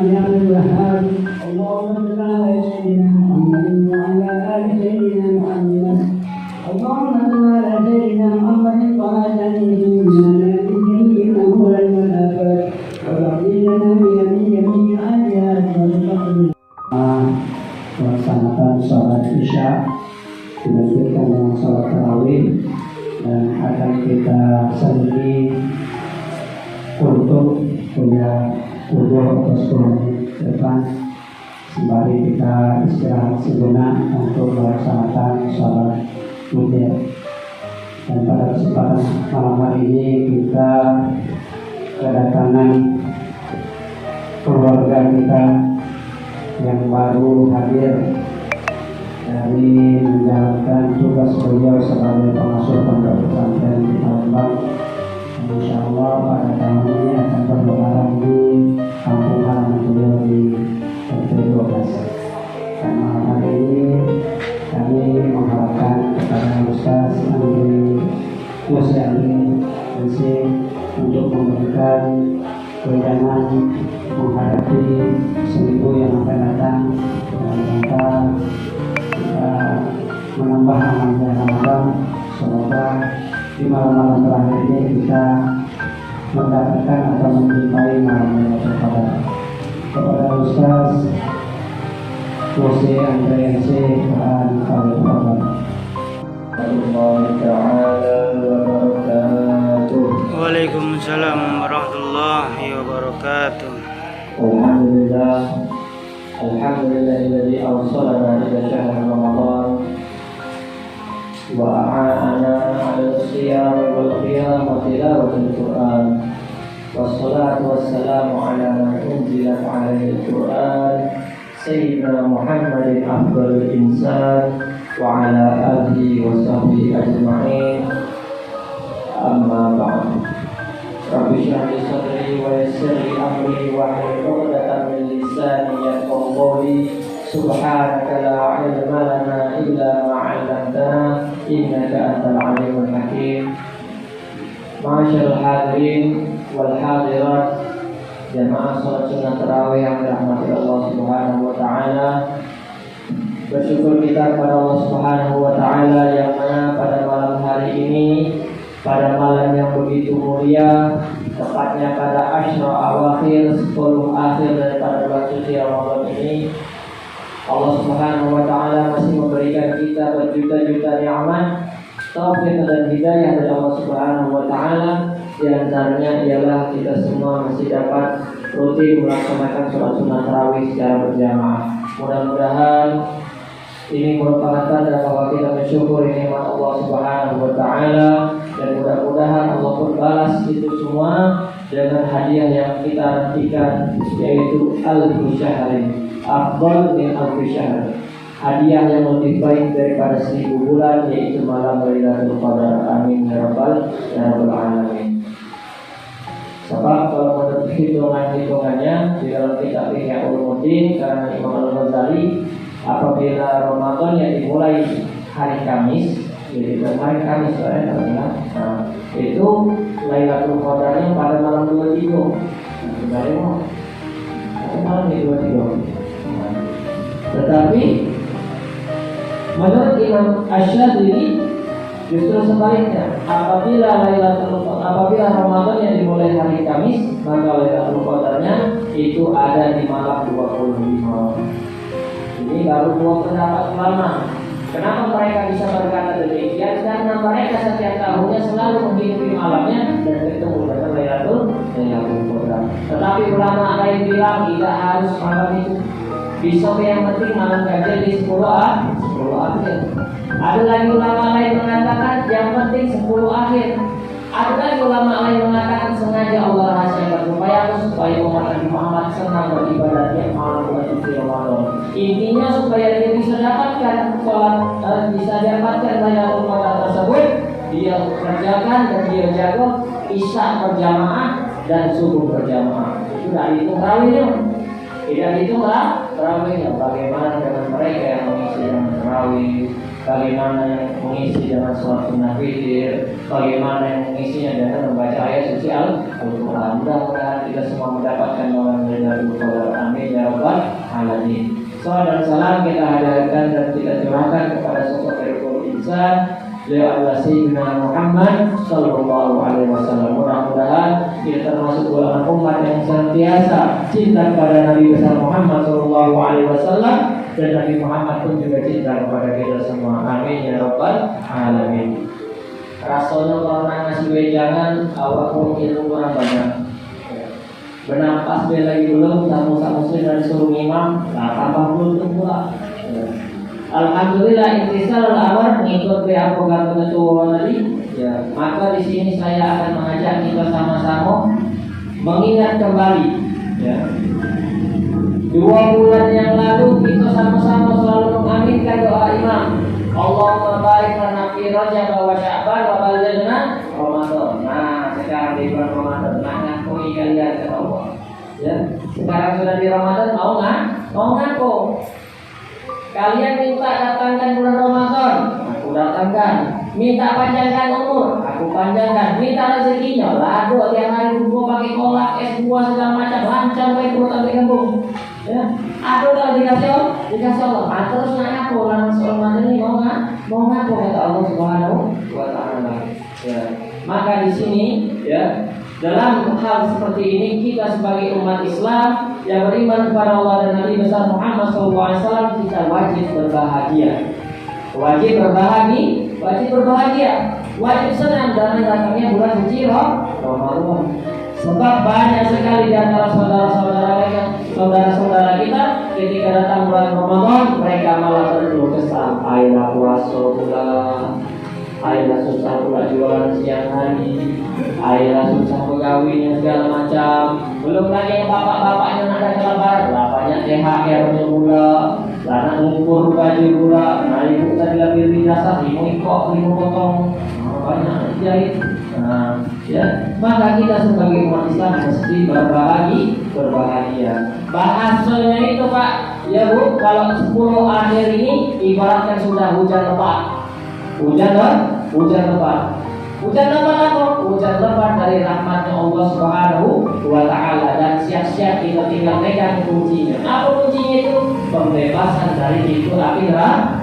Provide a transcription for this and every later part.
يا الوهاب اللهم صل على سيدنا محمد وعلى ال سيدنا محمد اللهم صل على سيدنا محمد وعلى سيدنا محمد انه المنافق وتعطينا بيمين ايات والفضل melaksanakan sholat isya dilanjutkan dengan sholat tarawih dan akan kita sendiri untuk punya wudhu atau 10 menit ke depan sembari kita istirahat sejenak untuk melaksanakan sholat witir. Dan pada kesempatan malam hari ini kita kedatangan keluarga kita yang baru hadir dari menjalankan tugas beliau sebagai pengasuh pondok pesantren di Palembang. Insya Allah pada tahun ini akan berlebaran di kampung halaman beliau di RT 12. Dan malam hari ini kami mengharapkan kepada Ustaz Andri MC untuk memberikan wejangan menghadapi seminggu yang akan datang dalam rangka kita menambah amalnya Ramadan. Semoga di malam-malam terakhir ini kita mendapatkan atau menjumpai malam Lailatul Qadar. Kepada Ustaz Andri MC Quran Al-Fatihah. Waalaikumsalam warahmatullahi wabarakatuh. Alhamdulillahilladzi awsalana ila syahr Ramadan wa a'ana 'ala as-siyam wal qiyam wa tilawatil Qur'an. Wassalatu wassalamu 'ala man unzila 'alaihi al-Qur'an sayyidina Muhammadin afdhalul insan wa 'ala alihi wa sahbihi ajma'in. Amma ba'd. Rabbi shrah li sadri wa yassir li amri wahlul 'uqdatam min lisani yafqahu qawli. Subhanaka la 'ilma lana illa ma 'allamtana innaka antal 'alimul hakim. Ma'asyiral hadirin wal hadirat, jamaah salat sunat tarawih yang dirahmati Allah Subhanahu wa taala. Bersyukur kita kepada Allah Subhanahu wa taala yang mana pada malam hari ini, pada malam yang begitu mulia, tepatnya pada Asyra Awakhir, 10 akhir daripada bulan suci Ramadan ini, Allah Subhanahu wa taala masih memberikan kita berjuta-juta nikmat, taufik dan hidayah dari Allah Subhanahu wa taala. Di antaranya ialah kita semua masih dapat rutin melaksanakan sholat sunat tarawih secara berjamaah. Mudah-mudahan ini merupakan tanda bahwa kita mensyukuri nikmat Allah Subhanahu wa taala, dan mudah-mudahan Allah pun balas itu semua dengan hadiah yang kita nantikan, yaitu alfu syahrin, afdal min alfi syahr. Hadiah yang lebih baik daripada 1000 bulan, yaitu malam Lailatul Qadar. Amin ya rabbal alamin. Sebab kalau menurut hitungannya di dalam kitab Ihya Ulumuddin karena Imam Al-Ghazali, apabila Ramadan yang dimulai hari Kamis, jadi hari Kamis itu Lailatul Qadarnya pada malam 23. Malam 23. Tetapi menurut Imam Asy-Syadzili justru sebaliknya, apabila Ramadan yang dimulai hari Kamis, maka Lailatul Qadarnya itu ada di malam 25. Ini baru dua pendapat ulama. Kenapa mereka bisa berkata demikian? Karena mereka setiap tahunnya selalu menghidupi malamnya dan bertemu dengan Lailatul Qadar. Tetapi ulama lain bilang tidak harus malam itu. Besok yang penting malam kajian di 10 akhir. Ada lagi ulama lain mengatakan yang penting 10 akhir. Ada lagi ulama lain mengatakan sengaja Allah rahasiakan supaya umat Nabi Muhammad senang beribadah di malam bulan suci Ramadan. Intinya supaya dia bisa dapatkan bisa dapatkan Lailatul Qadar tersebut, dia kerjakan dan dia jaga isya berjamaah dan subuh berjamaah. Itu dari itu tarawihnya. Tidak itu tarawihnya. Bagaimana dengan mereka yang mengisi dengan tarawih? Bagaimana yang mengisi dengan sholat sunnah witir? Bagaimana yang mengisinya dengan membaca ayat suci Al-Quran? Mudah-mudahan kita semua mendapatkan malam Lailatul Qadar. Amin. rabbal alamin. Salawat dan salam kita hadirkan dan kita curahkan kepada sosok khairul insan, beliau adalah Sayyidina Muhammad sallallahu alaihi wasallam. Mudah-mudahan kita termasuk golongan umat yang senantiasa cinta kepada Nabi besar Muhammad sallallahu alaihi wasallam, dan Nabi Muhammad pun juga cinta kepada kita semua. Amin ya rabbal alamin. Rasanya kalau ngasih wejangan awak pun ilmu kurang banyak. Bernapas dia lagi belum, tamu-tamu muslim dan disuruh imam, nah tambah belum pula. Alhamdulillah intisal al-awar mengikut apa kata ketua tadi. Ya, maka di sini saya akan mengajak kita sama-sama mengingat kembali. Ya. 2 bulan yang lalu kita sama-sama selalu mengaminkan doa imam. Allahumma barik lana fi Rajab wa Sya'ban wa balighna Ramadan. Nah, sekarang di bulan Ramadan, mengakui kalian kepada Allah. Ya, sekarang sudah di Ramadan, mau nggak? Mau ngaku? Kalian minta datangkan bulan Ramadan, aku datangkan. Minta panjangkan umur, aku panjangkan. Minta rezekinya, lado tiap hari kumpul pakai kolak, es buah segala macam, lancar baik perut sampai kembung. Ya, aku kalau dikasih Allah, terus nanya aku orang Ramadan ini mau ngaku kata Allah Subhanahu wa Ta'ala. Ya, maka di sini ya, dalam hal seperti ini kita sebagai umat Islam yang beriman kepada Allah dan Nabi besar Muhammad SAW, kita wajib berbahagia. Wajib berbahagia, wajib senang dengan datangnya bulan suci Ramadan. Sebab banyak sekali di antara saudara-saudara kita ketika datang bulan Ramadan, mereka malah terkeluh kesal. Ayolah puasa pula, ayolah susah pula jualan siang hari, ayolah susah pegawainya segala macam. Belum lagi yang bapak-bapaknya nak ada lebaran, lah banyak THR-nya pula, lah nak ngukur baju pula. Nah, ibu tadi lebih dasar 5 potong, banyak jahit. Nah, ya, maka kita sebagai umat Islam mesti berbahagia. Bahasanya itu Pak, ya Bu, kalau 10 akhir ini ibaratkan sudah hujan lebat. Hujan lebat apa? Hujan lebat dari rahmatnya Allah Subhanahu wa Ta'ala, dan siap-siap kita tinggal pegang kuncinya. Apa kuncinya itu? Pembebasan dari itu api neraka.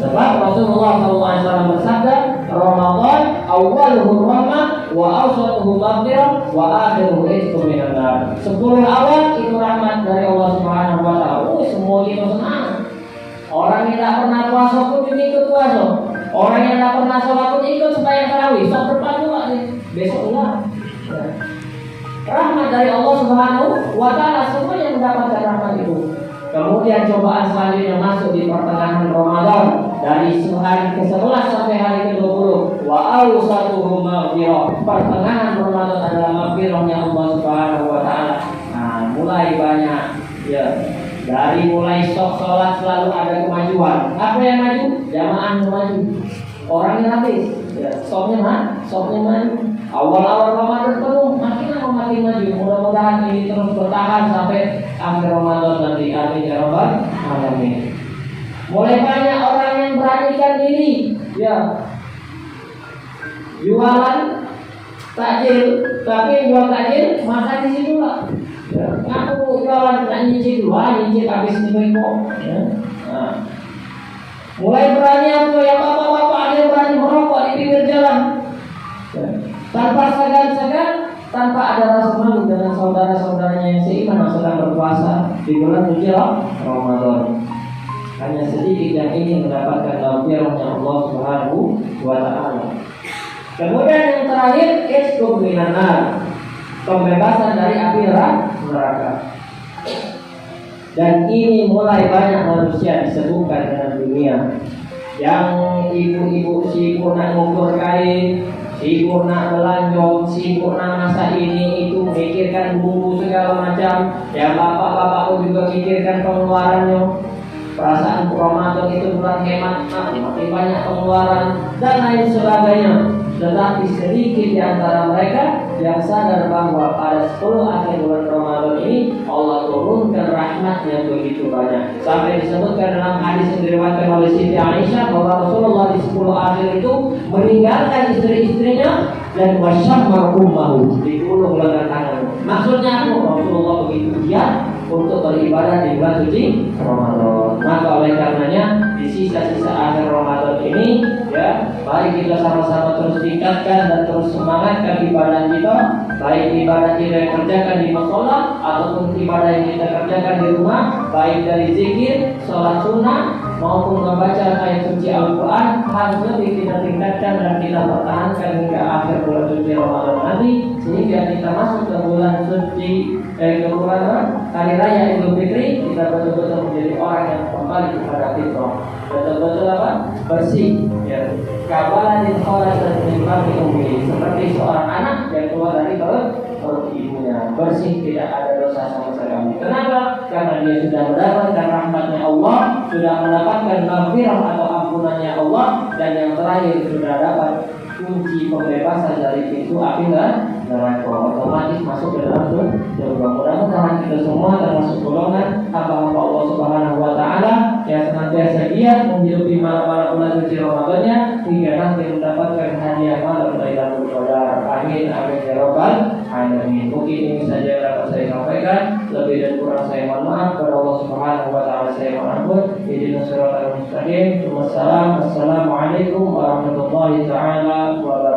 Sebab Rasulullah SAW bersabda, Ramadan awwaluhu rahmah wa awsatuhu maghfirah wa akhiruhu itqun minan nar. 10 awal itu rahmat dari Allah Subhanahu wa Ta'ala. Semua kita senang. Orang yang tidak pernah puasa pun ikut puasa. Orang yang tidak pernah sholat pun ikut sembahyang tarawih. Sok depan juga nih. Besok enggak. Rahmat dari Allah Subhanahu wa Ta'ala, semua yang mendapatkan rahmat itu. Kemudian cobaan selanjutnya masuk di pertengahan Ramadan, dari hari ke-11 sampai hari ke-20. Wa awsatuhu maghfirah. Pertengahan Ramadan adalah maghfirahnya Allah Subhanahu wa Ta'ala. Nah, mulai banyak ya. Dari mulai sholat selalu ada kemajuan. Apa yang maju? Jamaah maju. Orang yang habis, ya, stopnya maju. Awal-awal Ramadan penuh, makin maju. Mudah-mudahan ini terus bertahan sampai akhir Ramadan nanti. Amin ya rabbal alamin. Mulai banyak orang yang beranikan diri, ya, jualan takjil, tapi jual takjil makan di situ lah. Ya, ngaku jualan nak nyicil habis ini kok. Ya. Nah. Mulai berani apa ya bapak-bapak ada yang berani merokok di pinggir jalan. Ya. Tanpa segan-segan, tanpa ada rasa malu dengan saudara-saudaranya yang seiman yang sedang berpuasa di bulan suci Ramadan. Hanya sedikit yang ingin mendapatkan maghfirahnya Allah Subhanahu wa Ta'ala. Kemudian yang terakhir, itqun minan nar. Pembebasan dari api neraka. Dan ini mulai banyak manusia disebutkan dengan dunia. Yang ibu-ibu sibuk nak ngukur kain, sibuk nak belanjong, sibuk nak masak ini itu, mikirkan bumbu segala macam. Yang bapak-bapak pun juga mikirkan pengeluarannya. Perasaan Ramadan itu bulan hemat, makin banyak pengeluaran dan lain sebagainya. Tetapi sedikit di antara mereka yang sadar bahwa pada 10 akhir bulan Ramadan ini Allah turunkan rahmat yang begitu banyak. Sampai disebutkan dalam hadis yang diriwayatkan oleh Siti Aisyah bahwa Rasulullah di 10 akhir itu meninggalkan istri-istrinya dan wasyamar ummahu, diulung lengan tanganmu. Maksudnya apa? Rasulullah begitu giat untuk beribadah di bulan suci Ramadan. Maka oleh karenanya di sisa-sisa akhir Ramadan ini, ya, baik kita sama-sama terus tingkatkan dan terus semangatkan ibadah kita, baik ibadah kita yang kerjakan di mushola ataupun ibadah yang kita kerjakan di rumah, baik dari zikir, sholat sunnah maupun membaca ayat suci Al-Quran, harus lebih kita tingkatkan dan kita pertahankan hingga akhir bulan suci Ramadan nanti, sehingga kita masuk ke bulan suci ke bulan hari raya Idul Fitri, kita betul-betul menjadi orang yang kembali kepada fitrah, betul-betul apa? Bersih, ya. Kabalan yang sholat dan menikmati ummi, seperti seorang anak yang keluar dari perut ibunya, bersih, tidak ada dosa sama sekali. Kenapa? Karena dia sudah mendapatkan rahmatnya Allah, sudah mendapatkan maghfirah atau ampunannya Allah, dan yang terakhir sudah dapat kunci pembebasan dari pintu api neraka, otomatis masuk ke dalam surga. Mudah-mudahan kita semua termasuk golongan hamba-hamba Allah Subhanahu wa taala yang senantiasa giat menghidupi malam-malam bulan suci Ramadannya hingga nanti mendapatkan hadiah malam Lailatul Qadar. Amin amin ya rabbal alamin. Mungkin ini saja yang dapat saya sampaikan. Lebih dan kurang saya mohon maaf. Kepada Allah Subhanahu wa taala saya mohon ampun. Ihdinas siratal mustaqim. Wassalamualaikum warahmatullahi taala wabarakatuh.